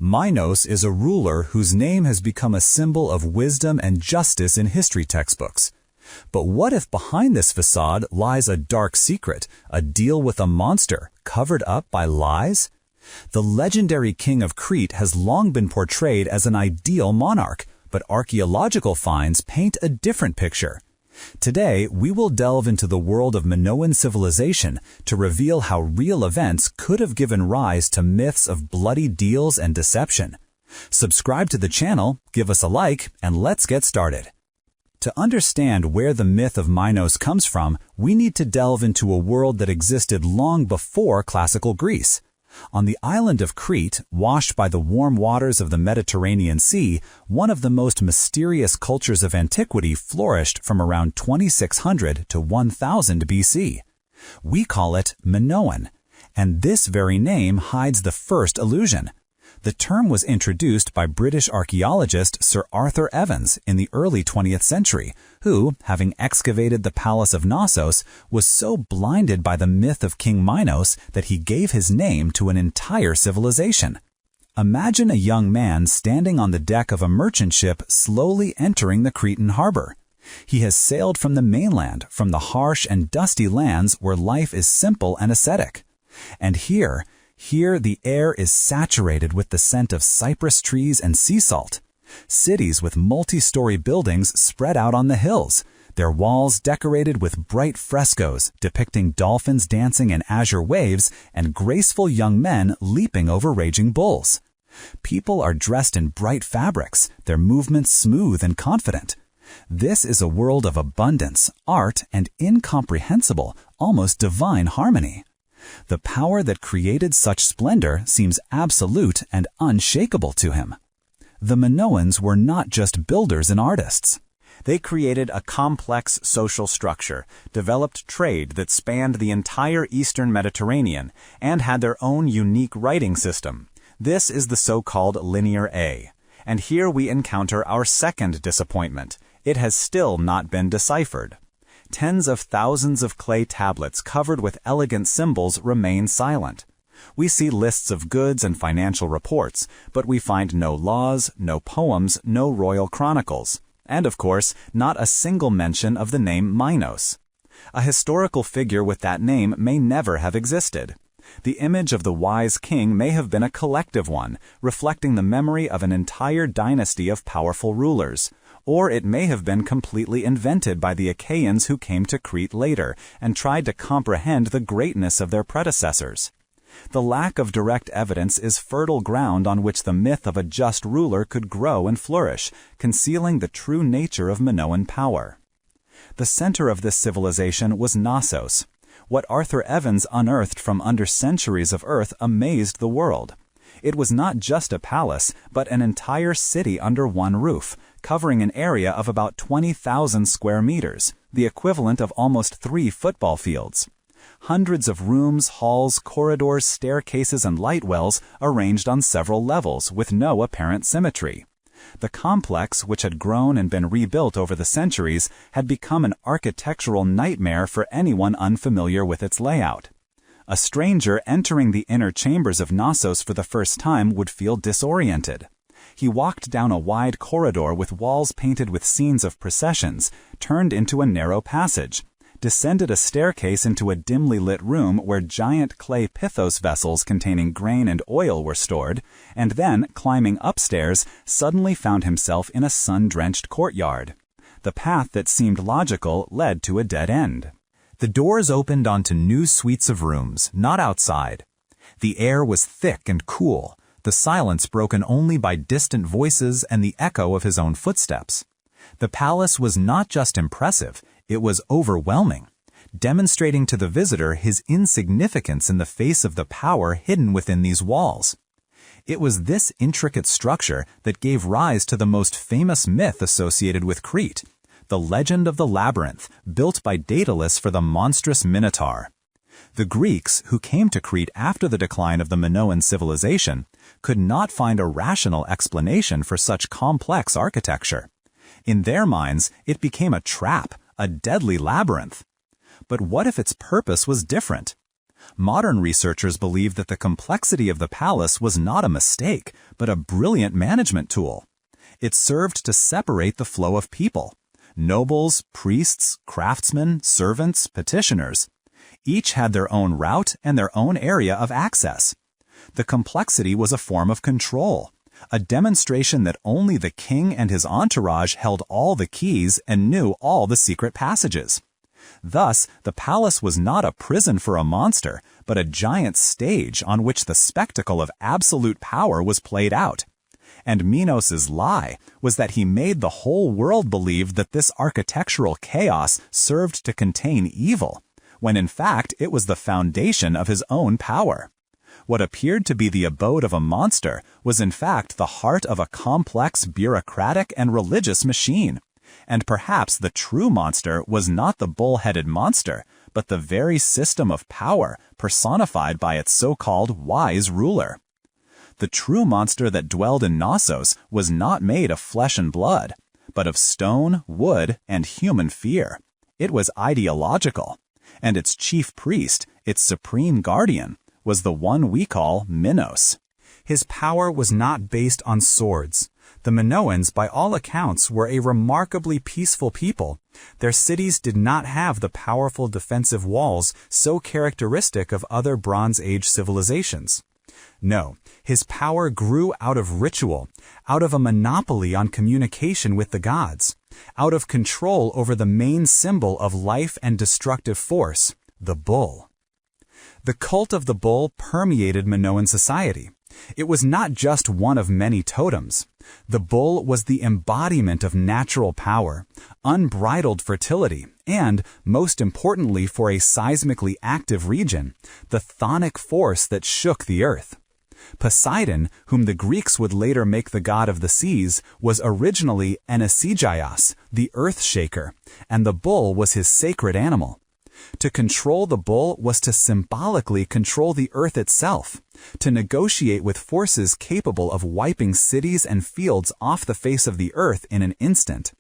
Minos is a ruler whose name has become a symbol of wisdom and justice in history textbooks. But what if behind this facade lies a dark secret, a deal with a monster, covered up by lies? The legendary king of Crete has long been portrayed as an ideal monarch, but archaeological finds paint a different picture. Today, we will delve into the world of Minoan civilization to reveal how real events could have given rise to myths of bloody deals and deception. Subscribe to the channel, give us a like, and let's get started. To understand where the myth of Minos comes from, we need to delve into a world that existed long before classical Greece. On the island of Crete, washed by the warm waters of the Mediterranean Sea, one of the most mysterious cultures of antiquity flourished from around 2600 to 1000 BC. We call it Minoan, and this very name hides the first illusion. The term was introduced by British archaeologist Sir Arthur Evans in the early 20th century, who, having excavated the Palace of Knossos, was so blinded by the myth of King Minos that he gave his name to an entire civilization. Imagine a young man standing on the deck of a merchant ship slowly entering the Cretan harbor. He has sailed from the mainland, from the harsh and dusty lands where life is simple and ascetic. And here the air is saturated with the scent of cypress trees and sea salt. Cities with multi-story buildings spread out on the hills, their walls decorated with bright frescoes depicting dolphins dancing in azure waves and graceful young men leaping over raging bulls. People are dressed in bright fabrics, their movements smooth and confident. This is a world of abundance, art, and incomprehensible, almost divine harmony. The power that created such splendor seems absolute and unshakable to him. The Minoans were not just builders and artists. They created a complex social structure, developed trade that spanned the entire eastern Mediterranean, and had their own unique writing system. This is the so-called Linear A. And here we encounter our second disappointment. It has still not been deciphered. Tens of thousands of clay tablets covered with elegant symbols remain silent. We see lists of goods and financial reports, but we find no laws, no poems, no royal chronicles, and of course, not a single mention of the name Minos. A historical figure with that name may never have existed. The image of the wise king may have been a collective one, reflecting the memory of an entire dynasty of powerful rulers. Or it may have been completely invented by the Achaeans who came to Crete later and tried to comprehend the greatness of their predecessors. The lack of direct evidence is fertile ground on which the myth of a just ruler could grow and flourish, concealing the true nature of Minoan power. The center of this civilization was Knossos. What Arthur Evans unearthed from under centuries of earth amazed the world. It was not just a palace, but an entire city under one roof, covering an area of about 20,000 square meters, the equivalent of almost 3 football fields. Hundreds of rooms, halls, corridors, staircases, and light wells arranged on several levels with no apparent symmetry. The complex, which had grown and been rebuilt over the centuries, had become an architectural nightmare for anyone unfamiliar with its layout. A stranger entering the inner chambers of Knossos for the first time would feel disoriented. He walked down a wide corridor with walls painted with scenes of processions, turned into a narrow passage, descended a staircase into a dimly lit room where giant clay pithos vessels containing grain and oil were stored, and then, climbing upstairs, suddenly found himself in a sun-drenched courtyard. The path that seemed logical led to a dead end. The doors opened onto new suites of rooms, not outside. The air was thick and cool, the silence broken only by distant voices and the echo of his own footsteps. The palace was not just impressive, it was overwhelming, demonstrating to the visitor his insignificance in the face of the power hidden within these walls. It was this intricate structure that gave rise to the most famous myth associated with Crete, the legend of the labyrinth, built by Daedalus for the monstrous Minotaur. The Greeks, who came to Crete after the decline of the Minoan civilization, could not find a rational explanation for such complex architecture. In their minds, it became a trap, a deadly labyrinth. But what if its purpose was different? Modern researchers believe that the complexity of the palace was not a mistake, but a brilliant management tool. It served to separate the flow of people. Nobles, priests, craftsmen, servants, petitioners. Each had their own route and their own area of access. The complexity was a form of control, a demonstration that only the king and his entourage held all the keys and knew all the secret passages. Thus, the palace was not a prison for a monster, but a giant stage on which the spectacle of absolute power was played out. And Minos' lie was that he made the whole world believe that this architectural chaos served to contain evil, when in fact it was the foundation of his own power. What appeared to be the abode of a monster was in fact the heart of a complex bureaucratic and religious machine. And perhaps the true monster was not the bull-headed monster, but the very system of power personified by its so-called wise ruler. The true monster that dwelled in Knossos was not made of flesh and blood, but of stone, wood, and human fear. It was ideological, and its chief priest, its supreme guardian, was the one we call Minos. His power was not based on swords. The Minoans, by all accounts, were a remarkably peaceful people. Their cities did not have the powerful defensive walls so characteristic of other Bronze Age civilizations. No, his power grew out of ritual, out of a monopoly on communication with the gods, out of control over the main symbol of life and destructive force, the bull. The cult of the bull permeated Minoan society. It was not just one of many totems. The bull was the embodiment of natural power, unbridled fertility, and, most importantly for a seismically active region, the chthonic force that shook the earth. Poseidon, whom the Greeks would later make the god of the seas, was originally Anasigaios, the earth shaker, and the bull was his sacred animal. To control the bull was to symbolically control the earth itself, to negotiate with forces capable of wiping cities and fields off the face of the earth in an instant.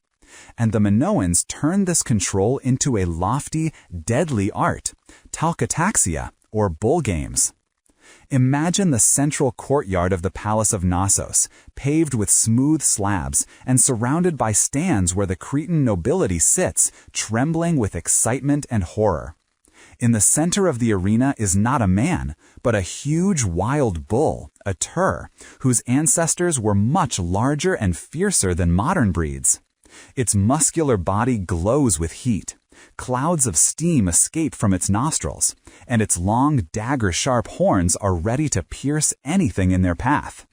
And the Minoans turned this control into a lofty, deadly art, talkataxia, or bull games. Imagine the central courtyard of the Palace of Knossos, paved with smooth slabs and surrounded by stands where the Cretan nobility sits, trembling with excitement and horror. In the center of the arena is not a man, but a huge wild bull, a tur, whose ancestors were much larger and fiercer than modern breeds. Its muscular body glows with heat. Clouds of steam escape from its nostrils, and its long, dagger-sharp horns are ready to pierce anything in their path.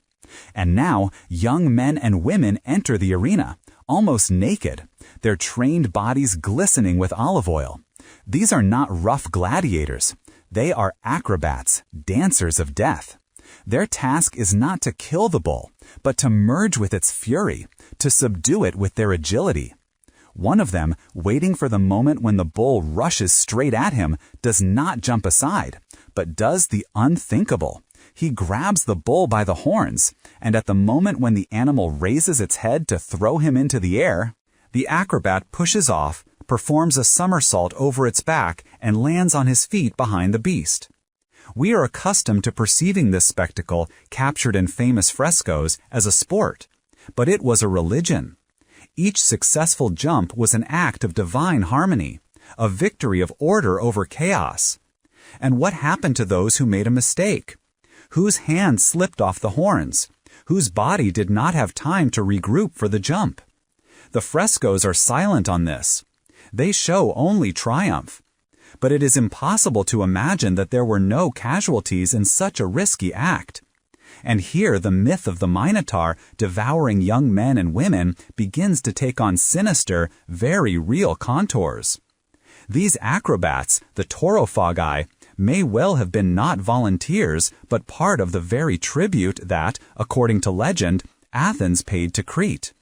And now, young men and women enter the arena, almost naked, their trained bodies glistening with olive oil. These are not rough gladiators. They are acrobats, dancers of death. Their task is not to kill the bull, but to merge with its fury, to subdue it with their agility. One of them, waiting for the moment when the bull rushes straight at him, does not jump aside, but does the unthinkable. He grabs the bull by the horns, and at the moment when the animal raises its head to throw him into the air, the acrobat pushes off, performs a somersault over its back, and lands on his feet behind the beast. We are accustomed to perceiving this spectacle, captured in famous frescoes, as a sport, but it was a religion. Each successful jump was an act of divine harmony, a victory of order over chaos. And what happened to those who made a mistake? Whose hand slipped off the horns? Whose body did not have time to regroup for the jump? The frescoes are silent on this. They show only triumph. But it is impossible to imagine that there were no casualties in such a risky act. And here the myth of the Minotaur devouring young men and women begins to take on sinister, very real contours. These acrobats, the taurophagi, may well have been not volunteers, but part of the very tribute that, according to legend, Athens paid to Crete.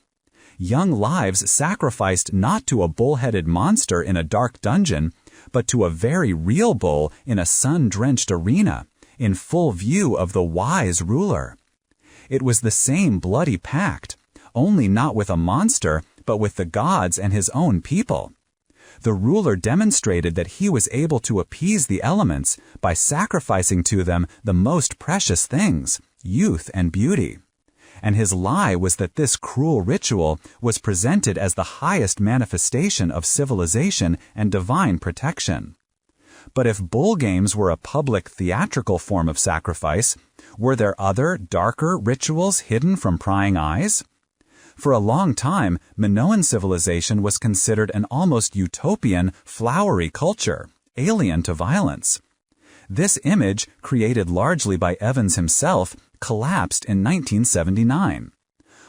Young lives sacrificed not to a bull-headed monster in a dark dungeon, but to a very real bull in a sun-drenched arena, in full view of the wise ruler. It was the same bloody pact, only not with a monster, but with the gods and his own people. The ruler demonstrated that he was able to appease the elements by sacrificing to them the most precious things, youth and beauty. And his lie was that this cruel ritual was presented as the highest manifestation of civilization and divine protection. But if bull games were a public theatrical form of sacrifice, were there other, darker rituals hidden from prying eyes? For a long time, Minoan civilization was considered an almost utopian, flowery culture, alien to violence. This image, created largely by Evans himself, collapsed in 1979.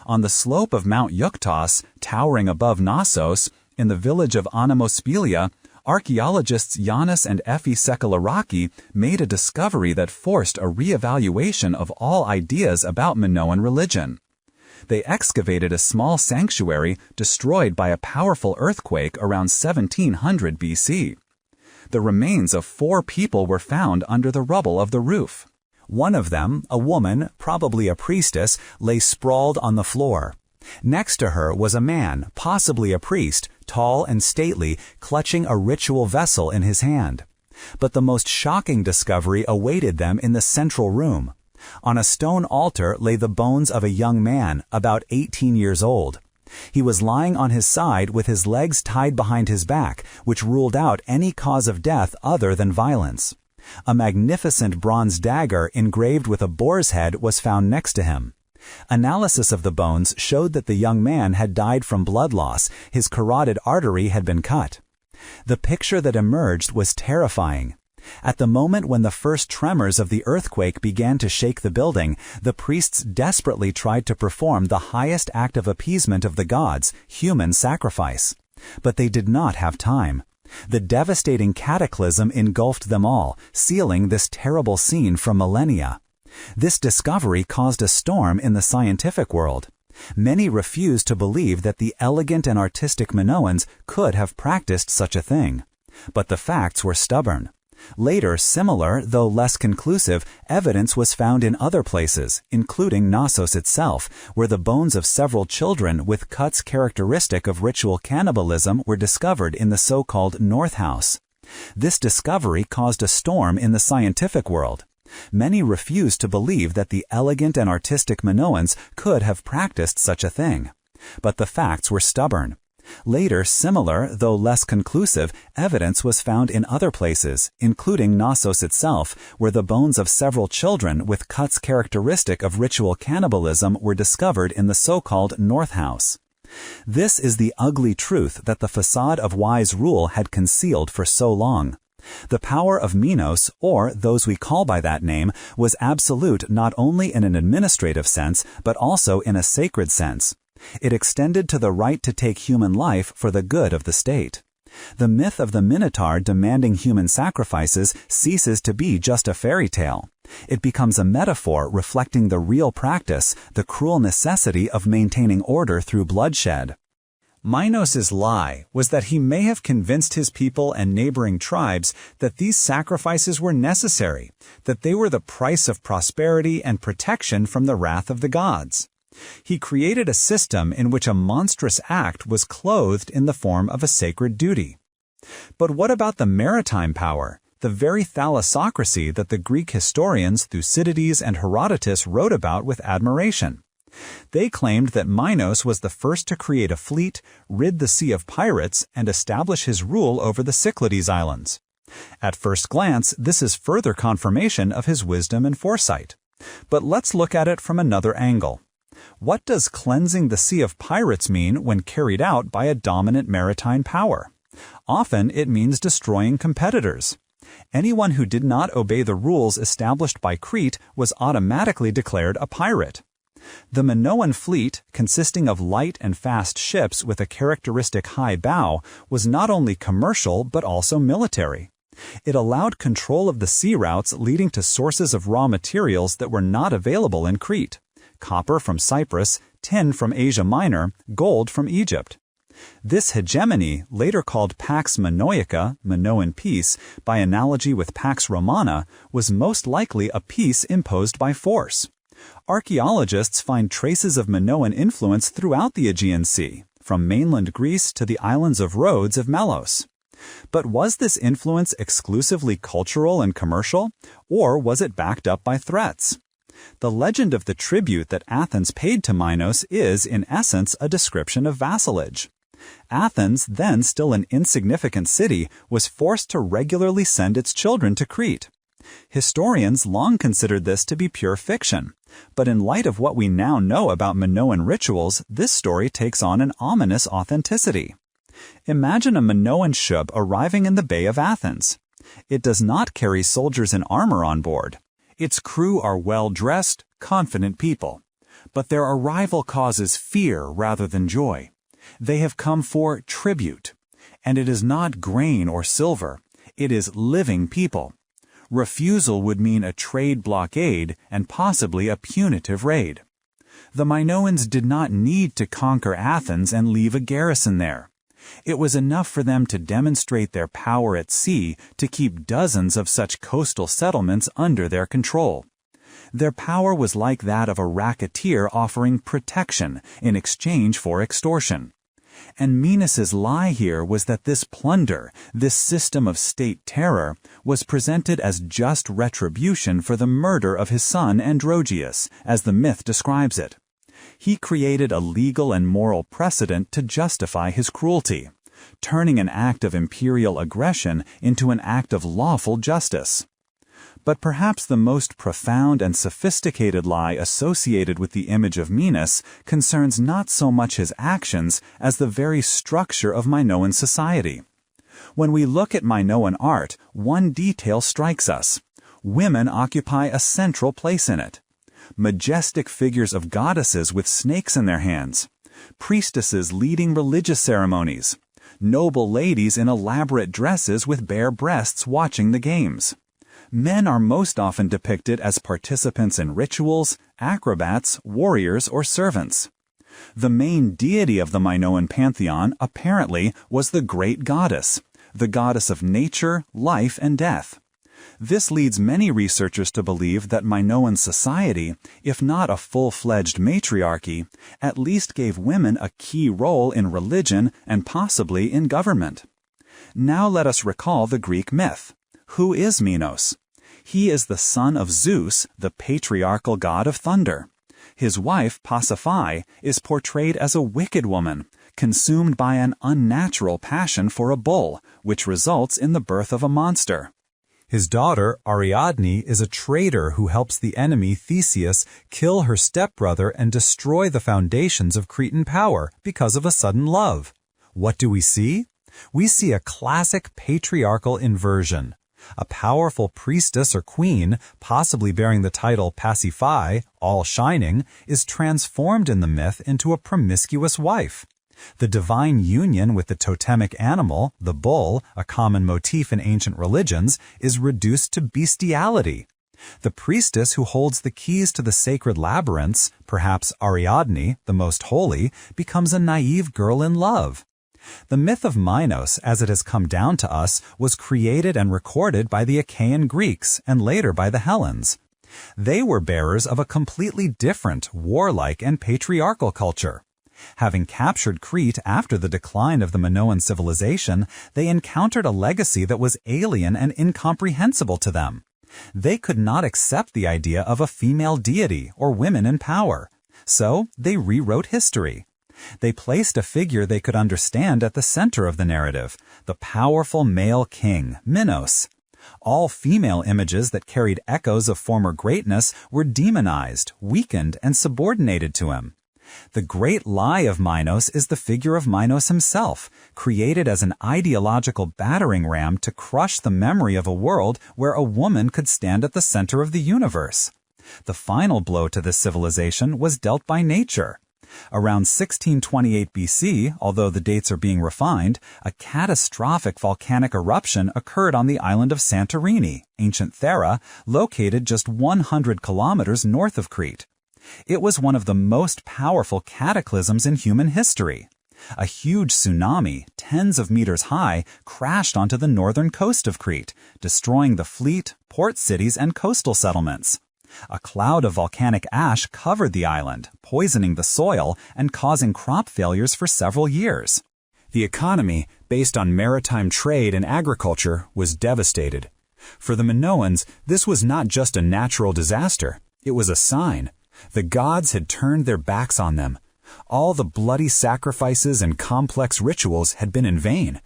On the slope of Mount Yuktos, towering above Knossos, in the village of Onomospelia, archaeologists Yanis and Efi Sekalaraki made a discovery that forced a re-evaluation of all ideas about Minoan religion. They excavated a small sanctuary destroyed by a powerful earthquake around 1700 BC. The remains of 4 people were found under the rubble of the roof. One of them, a woman, probably a priestess, lay sprawled on the floor. Next to her was a man, possibly a priest, tall and stately, clutching a ritual vessel in his hand. But the most shocking discovery awaited them in the central room. On a stone altar lay the bones of a young man, about 18 years old. He was lying on his side with his legs tied behind his back, which ruled out any cause of death other than violence. A magnificent bronze dagger engraved with a boar's head was found next to him. Analysis of the bones showed that the young man had died from blood loss. His carotid artery had been cut. The picture that emerged was terrifying. At the moment when the first tremors of the earthquake began to shake the building, the priests desperately tried to perform the highest act of appeasement of the gods, human sacrifice. But they did not have time. The devastating cataclysm engulfed them all, sealing this terrible scene for millennia. This discovery caused a storm in the scientific world. Many refused to believe that the elegant and artistic Minoans could have practiced such a thing. But the facts were stubborn. Later, similar, though less conclusive, evidence was found in other places, including Knossos itself, where the bones of several children with cuts characteristic of ritual cannibalism were discovered in the so-called North House. This discovery caused a storm in the scientific world. Many refused to believe that the elegant and artistic Minoans could have practiced such a thing. But the facts were stubborn. Later, similar, though less conclusive, evidence was found in other places, including Knossos itself, where the bones of several children with cuts characteristic of ritual cannibalism were discovered in the so-called North House. This is the ugly truth that the facade of wise rule had concealed for so long. The power of Minos, or those we call by that name, was absolute not only in an administrative sense, but also in a sacred sense. It extended to the right to take human life for the good of the state. The myth of the Minotaur demanding human sacrifices ceases to be just a fairy tale. It becomes a metaphor reflecting the real practice, the cruel necessity of maintaining order through bloodshed. Minos' lie was that he may have convinced his people and neighboring tribes that these sacrifices were necessary, that they were the price of prosperity and protection from the wrath of the gods. He created a system in which a monstrous act was clothed in the form of a sacred duty. But what about the maritime power, the very thalassocracy that the Greek historians Thucydides and Herodotus wrote about with admiration? They claimed that Minos was the first to create a fleet, rid the sea of pirates, and establish his rule over the Cyclades Islands. At first glance, this is further confirmation of his wisdom and foresight. But let's look at it from another angle. What does cleansing the sea of pirates mean when carried out by a dominant maritime power? Often it means destroying competitors. Anyone who did not obey the rules established by Crete was automatically declared a pirate. The Minoan fleet, consisting of light and fast ships with a characteristic high bow, was not only commercial but also military. It allowed control of the sea routes leading to sources of raw materials that were not available in Crete: copper from Cyprus, tin from Asia Minor, gold from Egypt. This hegemony, later called Pax Minoica, Minoan peace, by analogy with Pax Romana, was most likely a peace imposed by force. Archaeologists find traces of Minoan influence throughout the Aegean Sea, from mainland Greece to the islands of Rhodes of Melos. But was this influence exclusively cultural and commercial, or was it backed up by threats? The legend of the tribute that Athens paid to Minos is, in essence, a description of vassalage. Athens, then still an insignificant city, was forced to regularly send its children to Crete. Historians long considered this to be pure fiction, but in light of what we now know about Minoan rituals, this story takes on an ominous authenticity. Imagine a Minoan ship arriving in the Bay of Athens. It does not carry soldiers in armor on board. Its crew are well-dressed, confident people. But their arrival causes fear rather than joy. They have come for tribute. And it is not grain or silver. It is living people. Refusal would mean a trade blockade and possibly a punitive raid. The Minoans did not need to conquer Athens and leave a garrison there. It was enough for them to demonstrate their power at sea to keep dozens of such coastal settlements under their control. Their power was like that of a racketeer offering protection in exchange for extortion. And Minos's lie here was that this plunder, this system of state terror, was presented as just retribution for the murder of his son Androgeus, as the myth describes it. He created a legal and moral precedent to justify his cruelty, turning an act of imperial aggression into an act of lawful justice. But perhaps the most profound and sophisticated lie associated with the image of Minos concerns not so much his actions as the very structure of Minoan society. When we look at Minoan art, one detail strikes us. Women occupy a central place in it. Majestic figures of goddesses with snakes in their hands, priestesses leading religious ceremonies, noble ladies in elaborate dresses with bare breasts watching the games. Men are most often depicted as participants in rituals, acrobats, warriors, or servants. The main deity of the Minoan pantheon, apparently, was the great goddess, the goddess of nature, life, and death. This leads many researchers to believe that Minoan society, if not a full-fledged matriarchy, at least gave women a key role in religion and possibly in government. Now let us recall the Greek myth. Who is Minos? He is the son of Zeus, the patriarchal god of thunder. His wife, Pasiphae, is portrayed as a wicked woman, consumed by an unnatural passion for a bull, which results in the birth of a monster. His daughter, Ariadne, is a traitor who helps the enemy Theseus kill her stepbrother and destroy the foundations of Cretan power because of a sudden love. What do we see? We see a classic patriarchal inversion. A powerful priestess or queen, possibly bearing the title Pasiphae, all-shining, is transformed in the myth into a promiscuous wife. The divine union with the totemic animal, the bull, a common motif in ancient religions, is reduced to bestiality. The priestess who holds the keys to the sacred labyrinths, perhaps Ariadne, the most holy, becomes a naive girl in love. The myth of Minos, as it has come down to us, was created and recorded by the Achaean Greeks and later by the Hellenes. They were bearers of a completely different, warlike and patriarchal culture. Having captured Crete after the decline of the Minoan civilization, they encountered a legacy that was alien and incomprehensible to them. They could not accept the idea of a female deity or women in power. So they rewrote history. They placed a figure they could understand at the center of the narrative, the powerful male king, Minos. All female images that carried echoes of former greatness were demonized, weakened, and subordinated to him. The great lie of Minos is the figure of Minos himself, created as an ideological battering ram to crush the memory of a world where a woman could stand at the center of the universe. The final blow to this civilization was dealt by nature. Around 1628 BC, although the dates are being refined, a catastrophic volcanic eruption occurred on the island of Santorini, ancient Thera, located just 100 kilometers north of Crete. It was one of the most powerful cataclysms in human history. A huge tsunami, tens of meters high, crashed onto the northern coast of Crete, destroying the fleet, port cities, and coastal settlements. A cloud of volcanic ash covered the island, poisoning the soil and causing crop failures for several years. The economy, based on maritime trade and agriculture, was devastated. For the Minoans, this was not just a natural disaster, it was a sign. The gods had turned their backs on them. All the bloody sacrifices and complex rituals had been in vain.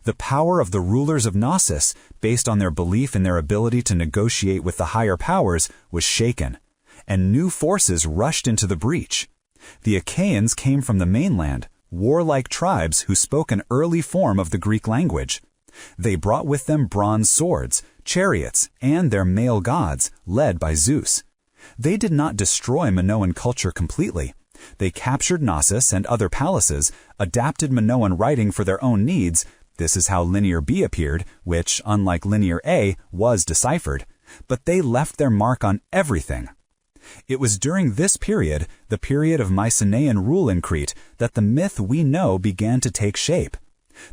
The power of the rulers of Knossos, based on their belief in their ability to negotiate with the higher powers, was shaken, and new forces rushed into the breach. The Achaeans came from the mainland, warlike tribes who spoke an early form of the Greek language. They brought with them bronze swords, chariots, and their male gods, led by Zeus. They did not destroy Minoan culture completely. They captured Knossos and other palaces, adapted Minoan writing for their own needs. This is how Linear B appeared, which, unlike Linear A, was deciphered. But they left their mark on everything. It was during this period, the period of Mycenaean rule in Crete, that the myth we know began to take shape.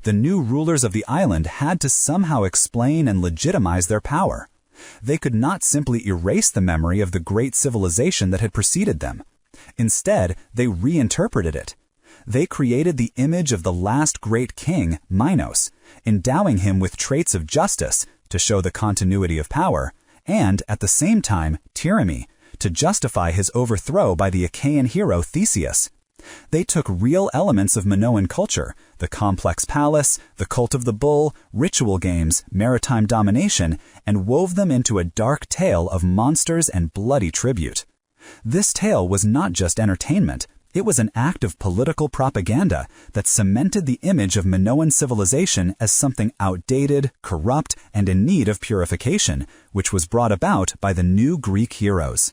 The new rulers of the island had to somehow explain and legitimize their power. They could not simply erase the memory of the great civilization that had preceded them. Instead, they reinterpreted it. They created the image of the last great king, Minos, endowing him with traits of justice to show the continuity of power, and, at the same time, tyranny, to justify his overthrow by the Achaean hero Theseus. They took real elements of Minoan culture, the complex palace, the cult of the bull, ritual games, maritime domination, and wove them into a dark tale of monsters and bloody tribute. This tale was not just entertainment, it was an act of political propaganda that cemented the image of Minoan civilization as something outdated, corrupt, and in need of purification, which was brought about by the new Greek heroes.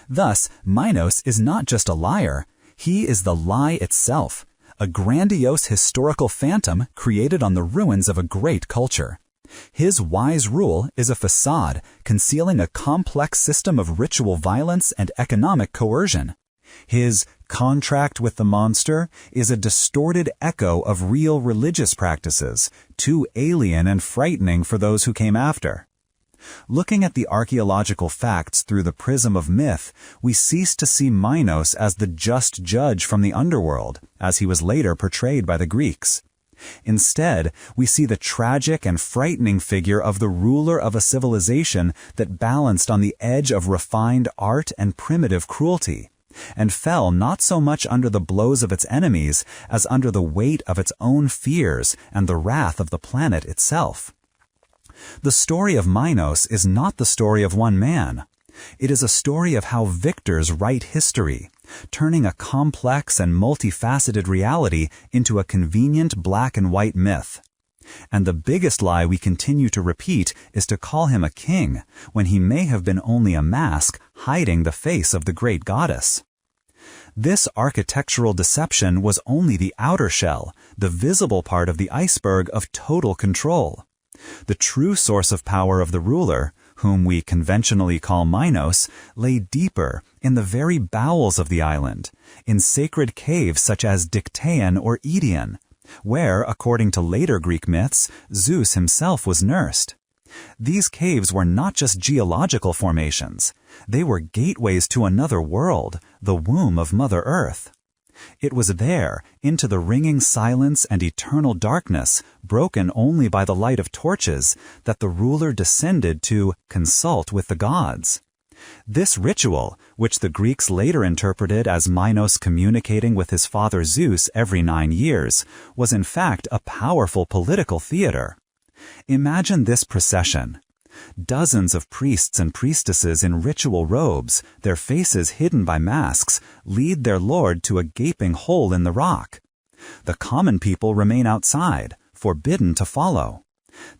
Thus, Minos is not just a liar, he is the lie itself, a grandiose historical phantom created on the ruins of a great culture. His wise rule is a facade concealing a complex system of ritual violence and economic coercion. His contract with the monster is a distorted echo of real religious practices, too alien and frightening for those who came after. Looking at the archaeological facts through the prism of myth, we cease to see Minos as the just judge from the underworld, as he was later portrayed by the Greeks. Instead, we see the tragic and frightening figure of the ruler of a civilization that balanced on the edge of refined art and primitive cruelty, and fell not so much under the blows of its enemies as under the weight of its own fears and the wrath of the planet itself. The story of Minos is not the story of one man. It is a story of how victors write history, turning a complex and multifaceted reality into a convenient black and white myth. And the biggest lie we continue to repeat is to call him a king, when he may have been only a mask hiding the face of the great goddess. This architectural deception was only the outer shell, the visible part of the iceberg of total control. The true source of power of the ruler, whom we conventionally call Minos, lay deeper, in the very bowels of the island, in sacred caves such as Dictaean or Edion, where, according to later Greek myths, Zeus himself was nursed. These caves were not just geological formations, they were gateways to another world, the womb of Mother Earth. It was there, into the ringing silence and eternal darkness, broken only by the light of torches, that the ruler descended to consult with the gods. This ritual, which the Greeks later interpreted as Minos communicating with his father Zeus every 9 years, was in fact a powerful political theater. Imagine this procession. Dozens of priests and priestesses in ritual robes, their faces hidden by masks, lead their lord to a gaping hole in the rock. The common people remain outside, forbidden to follow.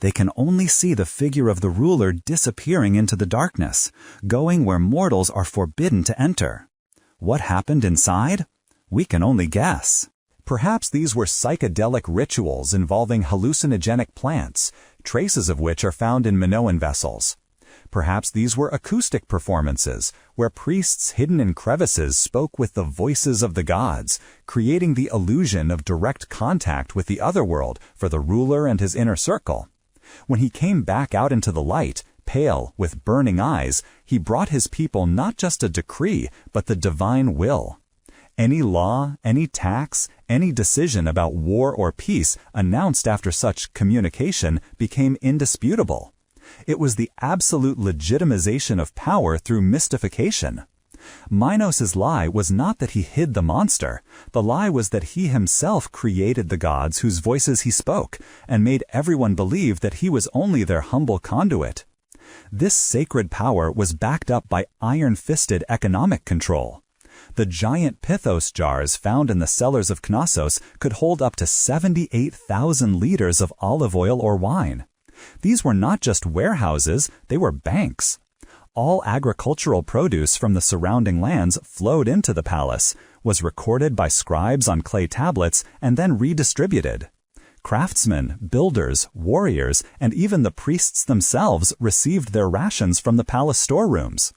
They can only see the figure of the ruler disappearing into the darkness, going where mortals are forbidden to enter. What happened inside? We can only guess. Perhaps these were psychedelic rituals involving hallucinogenic plants, traces of which are found in Minoan vessels. Perhaps these were acoustic performances, where priests hidden in crevices spoke with the voices of the gods, creating the illusion of direct contact with the other world for the ruler and his inner circle. When he came back out into the light, pale, with burning eyes, he brought his people not just a decree, but the divine will. Any law, any tax, any decision about war or peace announced after such communication became indisputable. It was the absolute legitimization of power through mystification. Minos' lie was not that he hid the monster. The lie was that he himself created the gods whose voices he spoke, and made everyone believe that he was only their humble conduit. This sacred power was backed up by iron-fisted economic control. The giant pithos jars found in the cellars of Knossos could hold up to 78,000 liters of olive oil or wine. These were not just warehouses, they were banks. All agricultural produce from the surrounding lands flowed into the palace, was recorded by scribes on clay tablets, and then redistributed. Craftsmen, builders, warriors, and even the priests themselves received their rations from the palace storerooms.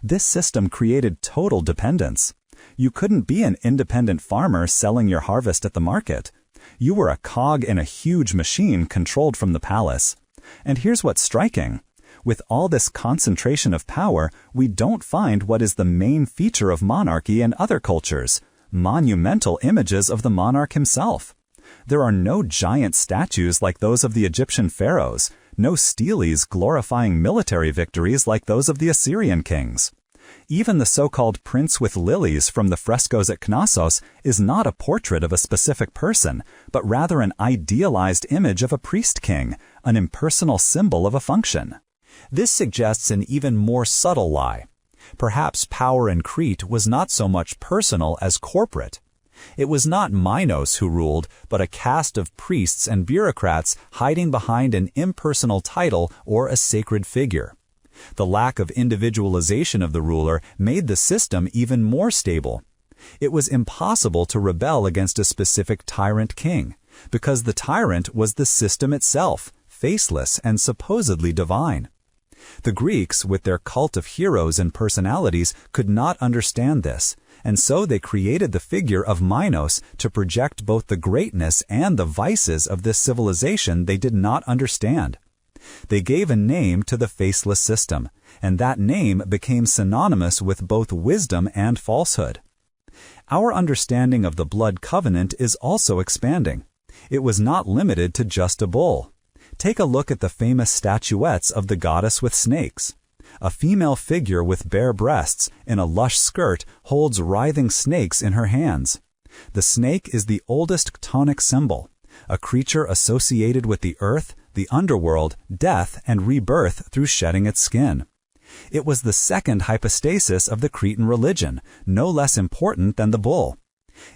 This system created total dependence. You couldn't be an independent farmer selling your harvest at the market. You were a cog in a huge machine controlled from the palace. And here's what's striking. With all this concentration of power, we don't find what is the main feature of monarchy in other cultures: monumental images of the monarch himself. There are no giant statues like those of the Egyptian pharaohs, no steles glorifying military victories like those of the Assyrian kings. Even the so-called prince with lilies from the frescoes at Knossos is not a portrait of a specific person, but rather an idealized image of a priest-king, an impersonal symbol of a function. This suggests an even more subtle lie. Perhaps power in Crete was not so much personal as corporate. It was not Minos who ruled, but a caste of priests and bureaucrats hiding behind an impersonal title or a sacred figure. The lack of individualization of the ruler made the system even more stable. It was impossible to rebel against a specific tyrant king, because the tyrant was the system itself, faceless and supposedly divine. The Greeks, with their cult of heroes and personalities, could not understand this, and so they created the figure of Minos to project both the greatness and the vices of this civilization they did not understand. They gave a name to the faceless system, and that name became synonymous with both wisdom and falsehood. Our understanding of the blood covenant is also expanding. It was not limited to just a bull. Take a look at the famous statuettes of the goddess with snakes. A female figure with bare breasts in a lush skirt holds writhing snakes in her hands. The snake is the oldest chthonic symbol, a creature associated with the earth, the underworld, death, and rebirth through shedding its skin. It was the second hypostasis of the Cretan religion, no less important than the bull.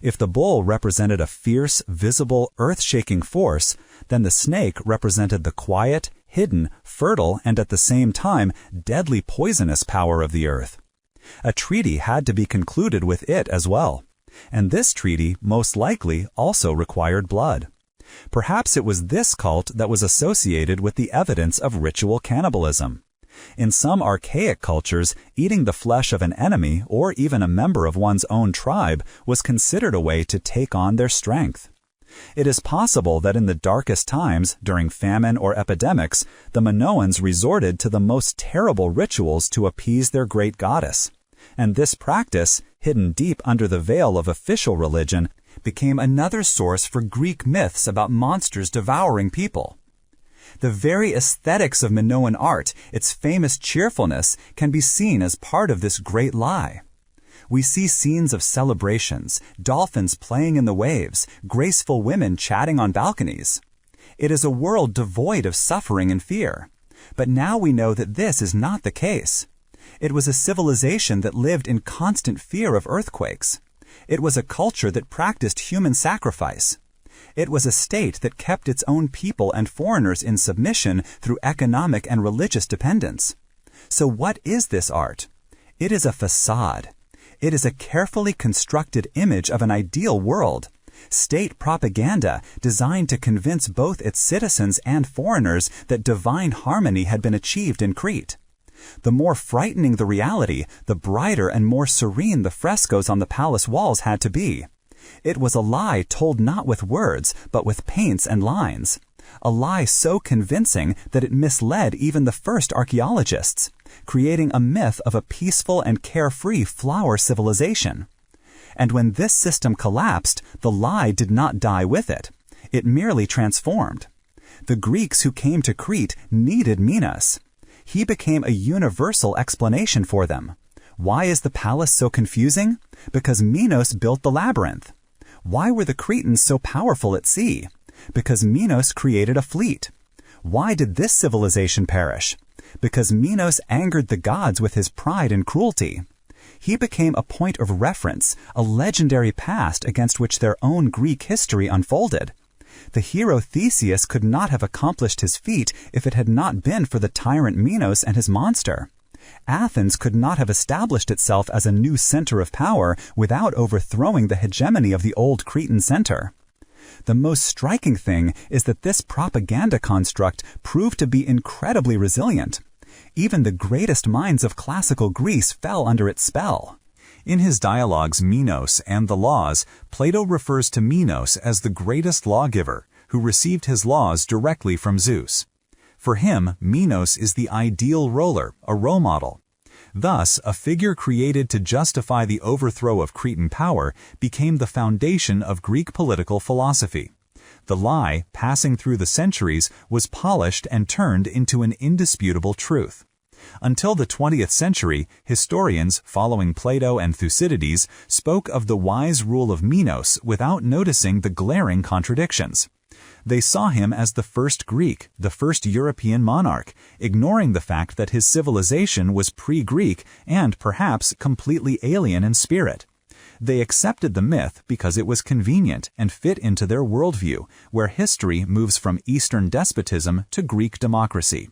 If the bull represented a fierce, visible, earth-shaking force, then the snake represented the quiet, hidden, fertile, and at the same time deadly poisonous power of the earth. A treaty had to be concluded with it as well, and this treaty most likely also required blood. Perhaps it was this cult that was associated with the evidence of ritual cannibalism. In some archaic cultures, eating the flesh of an enemy or even a member of one's own tribe was considered a way to take on their strength. It is possible that in the darkest times, during famine or epidemics, the Minoans resorted to the most terrible rituals to appease their great goddess. And this practice, hidden deep under the veil of official religion, became another source for Greek myths about monsters devouring people. The very aesthetics of Minoan art, its famous cheerfulness, can be seen as part of this great lie. We see scenes of celebrations, dolphins playing in the waves, graceful women chatting on balconies. It is a world devoid of suffering and fear. But now we know that this is not the case. It was a civilization that lived in constant fear of earthquakes. It was a culture that practiced human sacrifice. It was a state that kept its own people and foreigners in submission through economic and religious dependence. So what is this art? It is a facade. It is a carefully constructed image of an ideal world, state propaganda designed to convince both its citizens and foreigners that divine harmony had been achieved in Crete. The more frightening the reality, the brighter and more serene the frescoes on the palace walls had to be. It was a lie told not with words, but with paints and lines. A lie so convincing that it misled even the first archaeologists, creating a myth of a peaceful and carefree flower civilization. And when this system collapsed, the lie did not die with it. It merely transformed. The Greeks who came to Crete needed Minos. He became a universal explanation for them. Why is the palace so confusing? Because Minos built the labyrinth. Why were the Cretans so powerful at sea? Because Minos created a fleet. Why did this civilization perish? Because Minos angered the gods with his pride and cruelty. He became a point of reference, a legendary past against which their own Greek history unfolded. The hero Theseus could not have accomplished his feat if it had not been for the tyrant Minos and his monster. Athens could not have established itself as a new center of power without overthrowing the hegemony of the old Cretan center. The most striking thing is that this propaganda construct proved to be incredibly resilient. Even the greatest minds of classical Greece fell under its spell. In his dialogues Minos and the Laws, Plato refers to Minos as the greatest lawgiver, who received his laws directly from Zeus. For him, Minos is the ideal ruler, a role model. Thus, a figure created to justify the overthrow of Cretan power became the foundation of Greek political philosophy. The lie, passing through the centuries, was polished and turned into an indisputable truth. Until the 20th century, historians, following Plato and Thucydides, spoke of the wise rule of Minos without noticing the glaring contradictions. They saw him as the first Greek, the first European monarch, ignoring the fact that his civilization was pre-Greek and perhaps completely alien in spirit. They accepted the myth because it was convenient and fit into their worldview, where history moves from Eastern despotism to Greek democracy.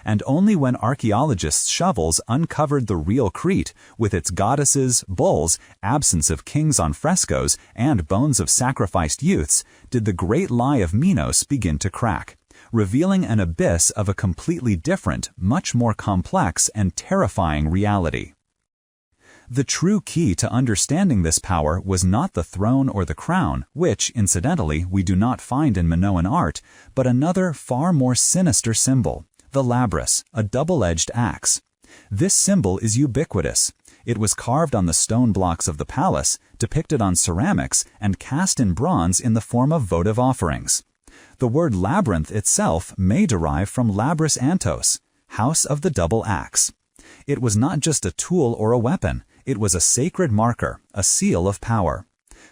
And only when archaeologists' shovels uncovered the real Crete, with its goddesses, bulls, absence of kings on frescoes, and bones of sacrificed youths, did the great lie of Minos begin to crack, revealing an abyss of a completely different, much more complex and terrifying reality. The true key to understanding this power was not the throne or the crown, which, incidentally, we do not find in Minoan art, but another far more sinister symbol, the labrys, a double-edged axe. This symbol is ubiquitous. It was carved on the stone blocks of the palace, depicted on ceramics, and cast in bronze in the form of votive offerings. The word labyrinth itself may derive from labrys antos, house of the double axe. It was not just a tool or a weapon. It was a sacred marker, a seal of power.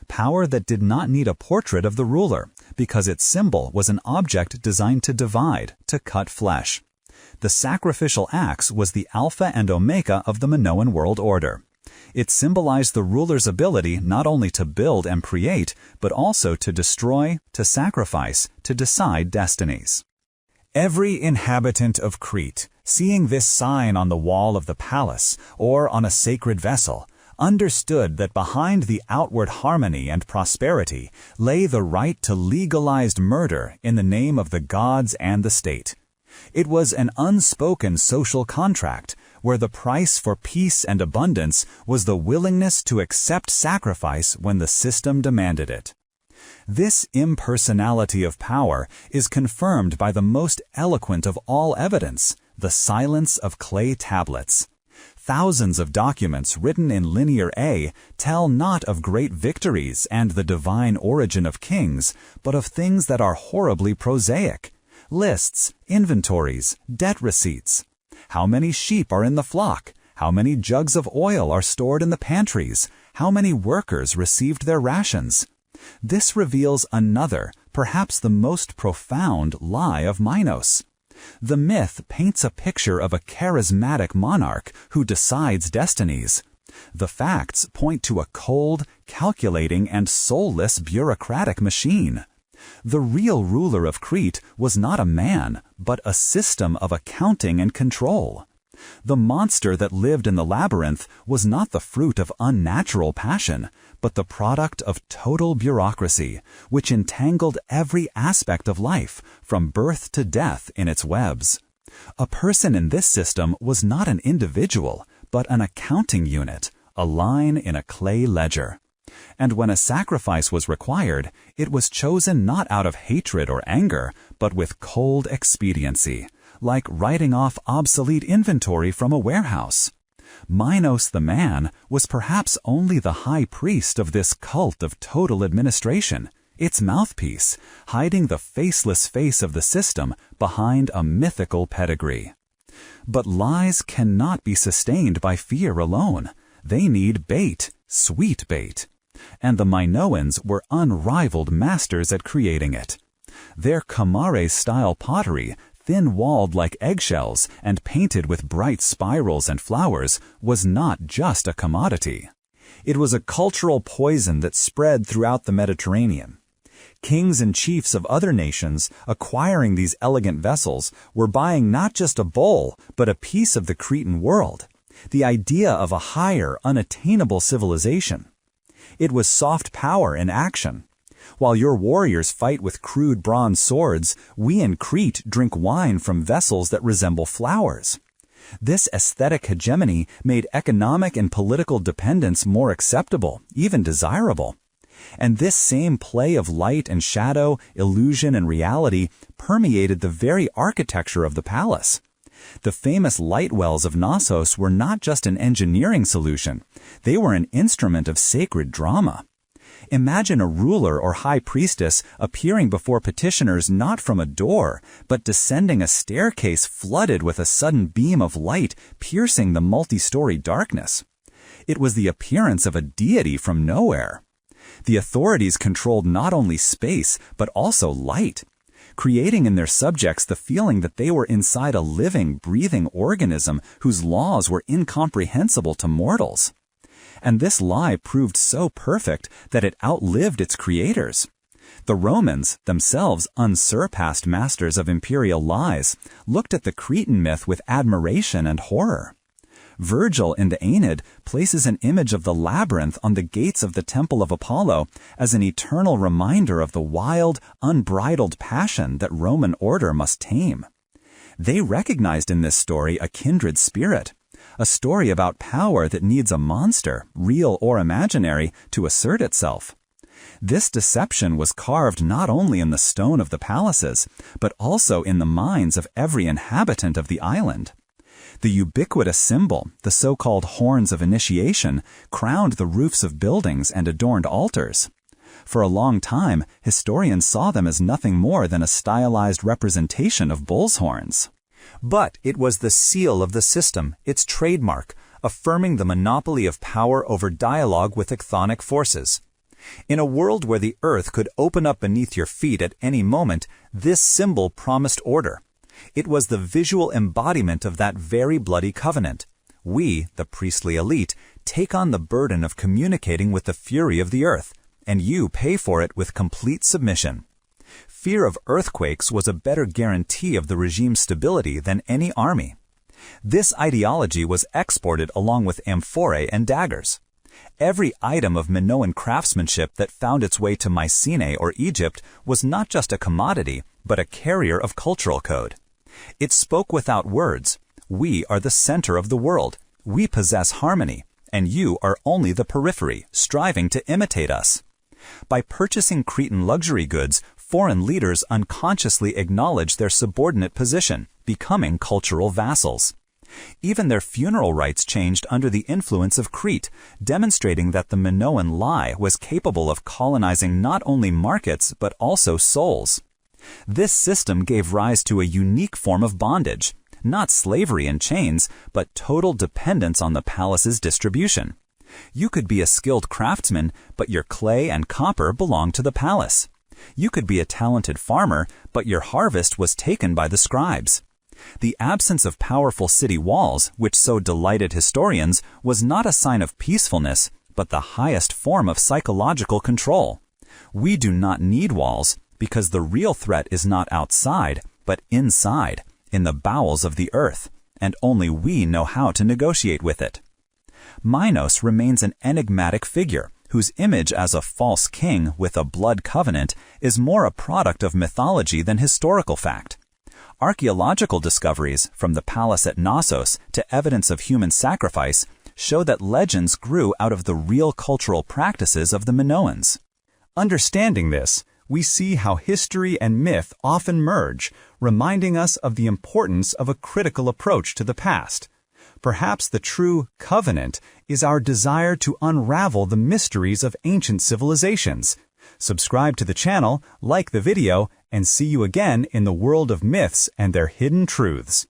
Power that did not need a portrait of the ruler, because its symbol was an object designed to divide, to cut flesh. The sacrificial axe was the alpha and omega of the Minoan world order. It symbolized the ruler's ability not only to build and create, but also to destroy, to sacrifice, to decide destinies. Every inhabitant of Crete, seeing this sign on the wall of the palace or on a sacred vessel, understood that behind the outward harmony and prosperity lay the right to legalized murder in the name of the gods and the state. It was an unspoken social contract where the price for peace and abundance was the willingness to accept sacrifice when the system demanded it. This impersonality of power is confirmed by the most eloquent of all evidence, the silence of clay tablets. Thousands of documents written in Linear A tell not of great victories and the divine origin of kings, but of things that are horribly prosaic. Lists, inventories, debt receipts. How many sheep are in the flock? How many jugs of oil are stored in the pantries? How many workers received their rations? This reveals another, perhaps the most profound lie of Minos. The myth paints a picture of a charismatic monarch who decides destinies. The facts point to a cold, calculating, and soulless bureaucratic machine. The real ruler of Crete was not a man, but a system of accounting and control. The monster that lived in the labyrinth was not the fruit of unnatural passion, but the product of total bureaucracy, which entangled every aspect of life, from birth to death, in its webs. A person in this system was not an individual, but an accounting unit, a line in a clay ledger. And when a sacrifice was required, it was chosen not out of hatred or anger, but with cold expediency, like writing off obsolete inventory from a warehouse. Minos the man was perhaps only the high priest of this cult of total administration, its mouthpiece, hiding the faceless face of the system behind a mythical pedigree. But lies cannot be sustained by fear alone. They need bait, sweet bait. And the Minoans were unrivaled masters at creating it. Their Kamare-style pottery, thin-walled like eggshells and painted with bright spirals and flowers, was not just a commodity. It was a cultural poison that spread throughout the Mediterranean. Kings and chiefs of other nations, acquiring these elegant vessels, were buying not just a bowl, but a piece of the Cretan world, the idea of a higher, unattainable civilization. It was soft power in action. While your warriors fight with crude bronze swords, we in Crete drink wine from vessels that resemble flowers. This aesthetic hegemony made economic and political dependence more acceptable, even desirable. And this same play of light and shadow, illusion and reality permeated the very architecture of the palace. The famous light wells of Knossos were not just an engineering solution. They were an instrument of sacred drama. Imagine a ruler or high priestess appearing before petitioners not from a door, but descending a staircase flooded with a sudden beam of light piercing the multi-story darkness. It was the appearance of a deity from nowhere. The authorities controlled not only space, but also light, creating in their subjects the feeling that they were inside a living, breathing organism whose laws were incomprehensible to mortals. And this lie proved so perfect that it outlived its creators. The Romans, themselves unsurpassed masters of imperial lies, looked at the Cretan myth with admiration and horror. Virgil in the Aeneid places an image of the labyrinth on the gates of the Temple of Apollo as an eternal reminder of the wild, unbridled passion that Roman order must tame. They recognized in this story a kindred spirit, a story about power that needs a monster, real or imaginary, to assert itself. This deception was carved not only in the stone of the palaces, but also in the minds of every inhabitant of the island. The ubiquitous symbol, the so-called horns of initiation, crowned the roofs of buildings and adorned altars. For a long time, historians saw them as nothing more than a stylized representation of bull's horns. But it was the seal of the system, its trademark, affirming the monopoly of power over dialogue with chthonic forces. In a world where the earth could open up beneath your feet at any moment, this symbol promised order. It was the visual embodiment of that very bloody covenant. We, the priestly elite, take on the burden of communicating with the fury of the earth, and you pay for it with complete submission. Fear of earthquakes was a better guarantee of the regime's stability than any army. This ideology was exported along with amphorae and daggers. Every item of Minoan craftsmanship that found its way to Mycenae or Egypt was not just a commodity, but a carrier of cultural code. It spoke without words. We are the center of the world. We possess harmony, and you are only the periphery, striving to imitate us. By purchasing Cretan luxury goods, foreign leaders unconsciously acknowledged their subordinate position, becoming cultural vassals. Even their funeral rites changed under the influence of Crete, demonstrating that the Minoan lie was capable of colonizing not only markets but also souls. This system gave rise to a unique form of bondage, not slavery in chains, but total dependence on the palace's distribution. You could be a skilled craftsman, but your clay and copper belonged to the palace. You could be a talented farmer, but your harvest was taken by the scribes. The absence of powerful city walls, which so delighted historians, was not a sign of peacefulness, but the highest form of psychological control. We do not need walls, because the real threat is not outside, but inside, in the bowels of the earth, and only we know how to negotiate with it. Minos remains an enigmatic figure, whose image as a false king with a blood covenant is more a product of mythology than historical fact. Archaeological discoveries, from the palace at Knossos to evidence of human sacrifice, show that legends grew out of the real cultural practices of the Minoans. Understanding this, we see how history and myth often merge, reminding us of the importance of a critical approach to the past. Perhaps the true covenant is our desire to unravel the mysteries of ancient civilizations. Subscribe to the channel, like the video, and see you again in the world of myths and their hidden truths.